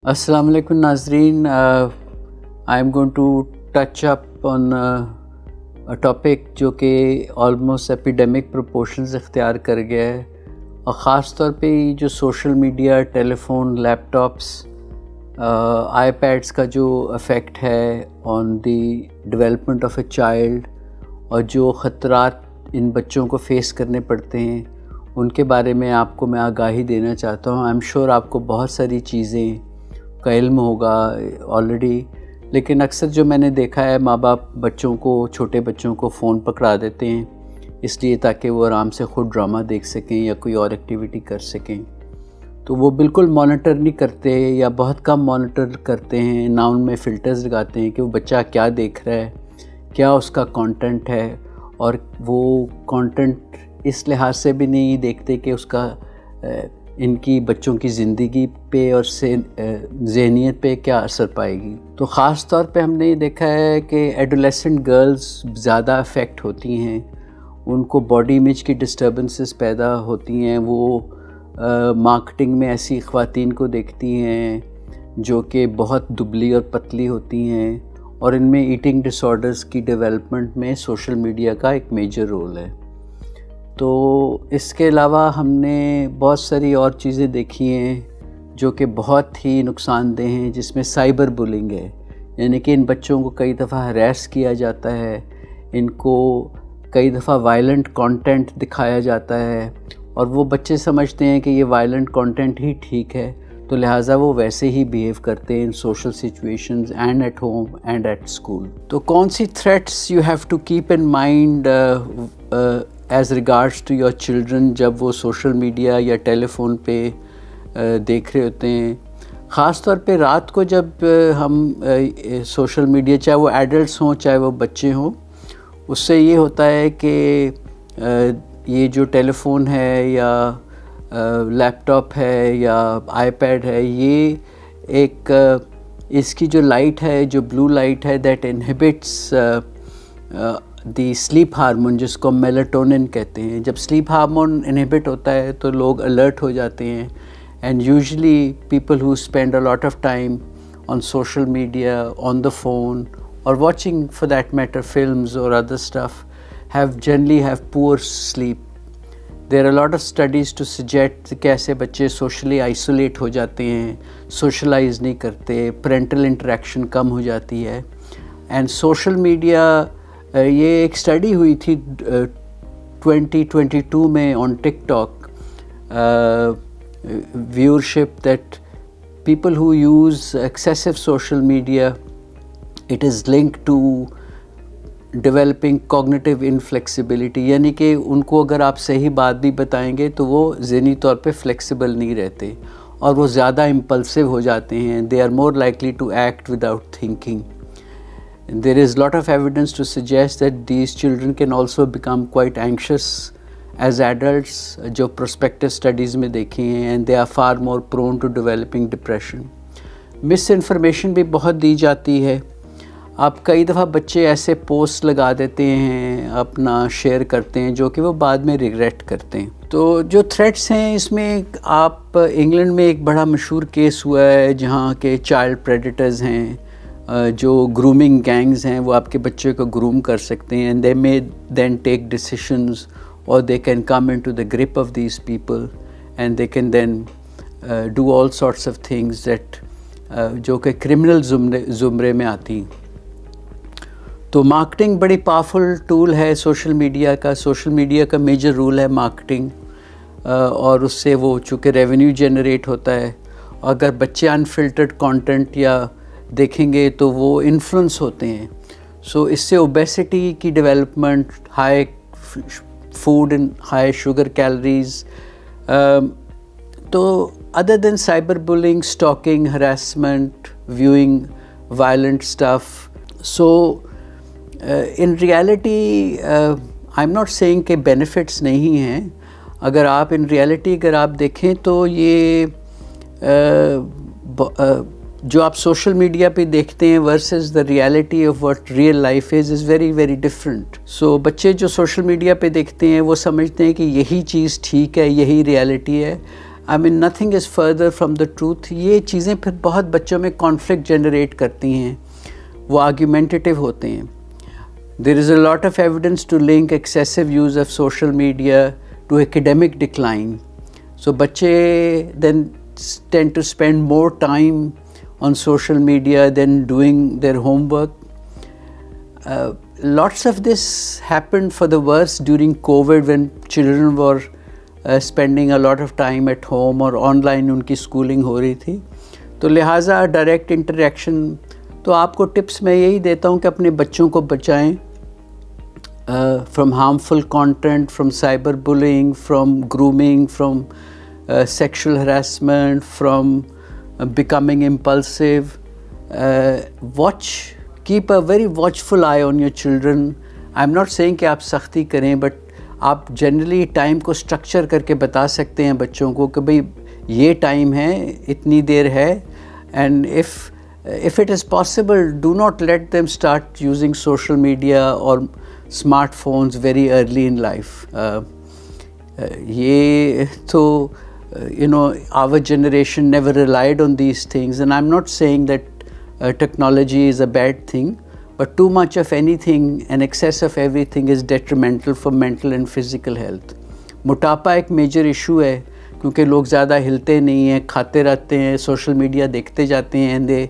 السلام علیکم ناظرین. I am going to touch up on topic جو کہ آلموسٹ ایپیڈیمک پروپورشنز اختیار کر گیا ہے، اور خاص طور پہ جو social media, telephone, laptops, iPads کا جو افیکٹ ہے on the development of a child, اور جو خطرات ان بچوں کو فیس کرنے پڑتے ہیں، ان کے بارے میں آپ کو میں آگاہی دینا چاہتا ہوں. آئی ایم شیور آپ کو بہت ساری چیزیں کا علم ہوگا آلریڈی، لیکن اکثر جو میں نے دیکھا ہے، ماں باپ چھوٹے بچوں کو فون پکڑا دیتے ہیں اس لیے تاکہ وہ آرام سے خود ڈرامہ دیکھ سکیں یا کوئی اور ایکٹیویٹی کر سکیں. تو وہ بالکل مانیٹر نہیں کرتے یا بہت کم مانیٹر کرتے ہیں، نہ ان میں فلٹرز لگاتے ہیں کہ وہ بچہ کیا دیکھ رہا ہے، کیا اس کا کانٹینٹ ہے، اور وہ کانٹینٹ اس لحاظ سے بھی نہیں دیکھتے کہ اس کا ان کی بچوں کی زندگی پہ اور ذہنیت پہ کیا اثر پائے گی. تو خاص طور پہ ہم نے یہ دیکھا ہے کہ ایڈولیسنٹ گرلز زیادہ افیکٹ ہوتی ہیں، ان کو باڈی امیج کی ڈسٹربنسز پیدا ہوتی ہیں. وہ مارکیٹنگ میں ایسی خواتین کو دیکھتی ہیں جو کہ بہت دبلی اور پتلی ہوتی ہیں، اور ان میں ایٹنگ ڈس آرڈرز کی ڈیولپمنٹ میں سوشل میڈیا کا ایک میجر رول ہے. تو اس کے علاوہ ہم نے بہت ساری اور چیزیں دیکھی ہیں جو کہ بہت ہی نقصان دہ ہیں، جس میں سائبر بولنگ ہے، یعنی کہ ان بچوں کو کئی دفعہ ہراس کیا جاتا ہے، ان کو کئی دفعہ وائلنٹ کانٹینٹ دکھایا جاتا ہے، اور وہ بچے سمجھتے ہیں کہ یہ وائلنٹ کانٹینٹ ہی ٹھیک ہے، تو لہٰذا وہ ویسے ہی بیہیو کرتے ہیں in social situations and at home and at school. تو کون سی threats you have to keep in mind as regards to your children جب وہ سوشل میڈیا یا ٹیلی فون پہ دیکھ رہے ہوتے ہیں؟ خاص طور پہ رات کو جب ہم سوشل میڈیا، چاہے وہ ایڈلٹس ہوں چاہے وہ بچے ہوں، اس سے یہ ہوتا ہے کہ یہ جو ٹیلی فون ہے یا لیپ ٹاپ ہے یا آئی پیڈ ہے، یہ ایک اس کی جو لائٹ ہے، جو بلو لائٹ ہے، that inhibits the slip hormone, جس کو میلاٹونن کہتے ہیں. جب سلیپ ہارمون انہیبٹ ہوتا ہے تو لوگ الرٹ ہو جاتے ہیں، and usually people who spend a lot of time on social media, on the phone, اور watching for that matter films اور other stuff generally have poor sleep. There are a lot of studies to suggest کہ ایسے بچے socially isolate ہو جاتے ہیں، socialise نہیں کرتے، parental interaction کم ہو جاتی ہے. اینڈ سوشل میڈیا، یہ ایک اسٹڈی ہوئی تھی 2022 میں آن ٹک talk, viewership that people who use excessive social media, it is linked to developing cognitive inflexibility، یعنی کہ ان کو اگر آپ صحیح بات بھی بتائیں گے تو وہ ذہنی طور پہ فلیکسیبل نہیں رہتے، اور وہ زیادہ امپلسو ہو جاتے ہیں. they are more likely to act without thinking. There is lot of evidence to suggest that these children can also become quite anxious as adults، جو prospective studies میں دیکھے ہیں، and they are far more prone to developing depression. Miss information بھی بہت دی جاتی ہے. آپ کئی دفعہ بچے ایسے پوسٹ لگا دیتے ہیں، اپنا شیئر کرتے ہیں، جو کہ وہ بعد میں ریگریٹ کرتے ہیں. تو جو تھریٹس ہیں اس میں، آپ انگلینڈ میں ایک بڑا مشہور کیس ہوا ہے جہاں کے چائلڈ پریڈیٹرز ہیں، جو گرومنگ گینگز ہیں، وہ آپ کے بچے کو گروم کر سکتے ہیں، and they may then take decisions or they can come into the grip of these people and they can then do all sorts of things that جو کہ کرمنل زمرے میں آتی. تو مارکیٹنگ بڑی پاورفل ٹول ہے سوشل میڈیا کا. Social media کا میجر رول ہے مارکیٹنگ، اور اس سے وہ چونکہ ریونیو جنریٹ ہوتا ہے. اگر بچے انفلٹرڈ کانٹینٹ یا دیکھیں گے تو وہ انفلوئنس ہوتے ہیں. سو اس سے اوبیسٹی کی development, high food and high sugar calories. تو other then cyber bullying, stalking, harassment, viewing violent stuff. So in reality I am not seeing کہ بینیفٹس نہیں ہیں. اگر آپ ان ریالٹی اگر آپ دیکھیں تو یہ جو آپ سوشل میڈیا پہ دیکھتے ہیں versus the reality of what real life is very very different. So بچے جو سوشل میڈیا پہ دیکھتے ہیں وہ سمجھتے ہیں کہ یہی چیز ٹھیک ہے، یہی ریالٹی ہے. I mean nothing is further from the truth. یہ چیزیں پھر بہت بچوں میں کانفلکٹ جنریٹ کرتی ہیں, وہ آرگیومنٹیٹیو ہوتے ہیں. There is a lot of evidence to link excessive use of social media to academic decline. So بچے then tend to spend more time on social media than doing their homework. Lots of this happened for the worse during COVID when children were spending a lot of time at home اور online ان کی schooling ہو رہی تھی. تو لہٰذا direct interaction, تو آپ کو tips میں یہی دیتا ہوں کہ اپنے بچوں کو بچائیں from harmful content, from cyberbullying, from grooming, from sexual harassment, from becoming impulsive. Keep a very watchful eye on your children. I'm not saying کہ آپ سختی کریں, بٹ آپ جنرلی ٹائم کو اسٹرکچر کر کے بتا سکتے ہیں بچوں کو کہ بھئی یہ ٹائم ہے, اتنی دیر ہے. And if it is possible, do not let them start using social media or smartphones very early in life. یہ تو our generation never relied on these things, and I'm not saying that technology is a bad thing, but too much of anything and excess of everything is detrimental for mental and physical health. موٹاپا ایک major issue ہے کیونکہ لوگ زیادہ ہلتے نہیں ہیں, کھاتے رہتے ہیں, سوشل میڈیا دیکھتے جاتے ہیں, and they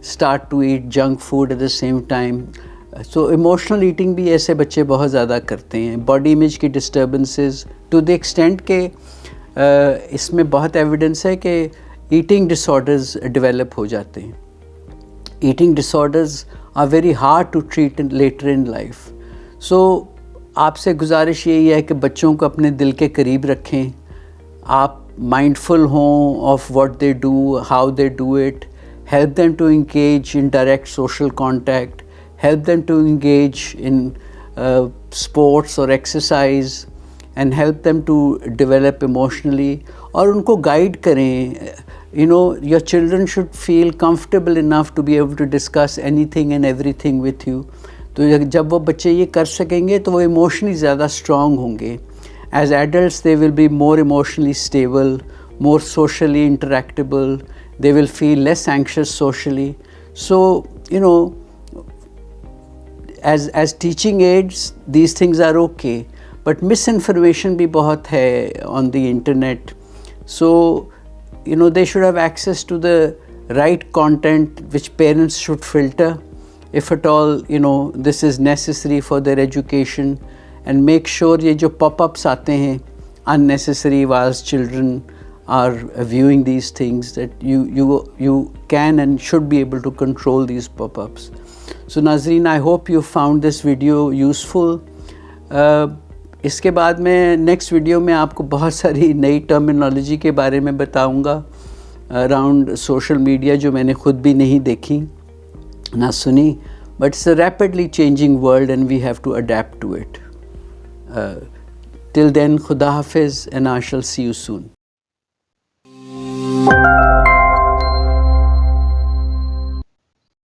start to eat junk food at the same time. So emotional eating بھی ایسے بچے بہت زیادہ کرتے ہیں. باڈی امیج کی ڈسٹربنسز ٹو دی ایکسٹینٹ کہ اس میں بہت ایویڈنس ہے کہ ایٹنگ ڈس آرڈرز ڈیولپ ہو جاتے ہیں. Eating disorders are very hard to treat later in life. So آپ سے گزارش یہی ہے کہ بچوں کو اپنے دل کے قریب رکھیں, آپ مائنڈفل ہوں of what they do, how they do it. Help them to engage in direct social contact, help them to engage in sports or exercise, and help them to develop emotionally. اور ان کو guide کریں. Your children should feel comfortable enough to be able to discuss anything and everything with you. تو جب وہ بچے یہ کر سکیں گے تو وہ emotionally زیادہ strong ہوں گے. As adults they will be more emotionally stable, more socially interactable. They will feel less anxious socially. So, as teaching aids, these things are okay. But misinformation bhi bahut hai on the internet. So, they should have access to the right content which parents should filter. If at all, this is necessary for their education. And make sure ye jo pop-ups aate hain, unnecessary whilst children are viewing these things, that you can and should be able to control these pop-ups. So Nazreen, I hope you found this video useful. اس کے بعد میں next video میں آپ کو بہت ساری نئی terminology کے بارے میں بتاؤں گا اراؤنڈ سوشل میڈیا, جو میں نے خود بھی نہیں دیکھی نہ سنی, but it's a rapidly changing world and we have to adapt to it. Till then, خدا حافظ, and I shall see you soon.